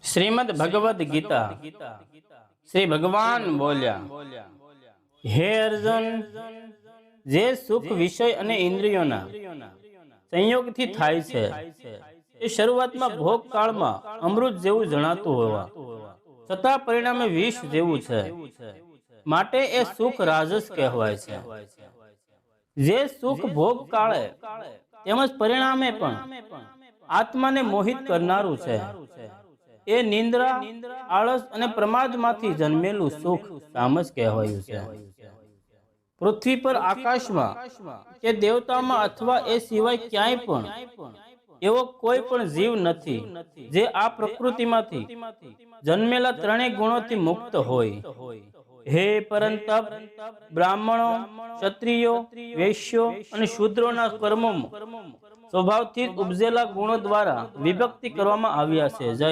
શ્રીમદ ભગવદ ગીતા શ્રી ભગવાન બોલ્યા, હે અર્જુન, જે સુખ વિષય અને ઇન્દ્રિયોના સંયોગથી થાય છે એ શરૂઆતમાં ભોગ કાળમાં અમૃત જેવું જણાતું હોવા છતાં પરિણામે વિષ જેવું છે, માટે એ સુખ રાજસ કહેવાય છે. જે સુખ ભોગ કાળે તેમજ પરિણામે પણ આત્માને મોહિત કરનારું છે, એ નિંદ્રા, આળસ અને પ્રમાદમાંથી જન્મેલું સુખ તામસ કહેવાયું છે. પૃથ્વી પર, આકાશમાં કે દેવતામાં અથવા એ સિવાય ક્યાંય પણ એવો કોઈ પણ જીવ નથી જે આ પ્રકૃતિમાંથી જન્મેલા ત્રણેય ગુણોથી મુક્ત હોય. હે પરંતપ, બ્રાહ્મણો, ક્ષત્રિયો, વૈશ્યો અને શૂદ્રોના કર્મોમાં સ્વભાવથી ઉપજેલા ગુણો દ્વારા વિભક્તિ કરવામાં આવ્યા છે. જય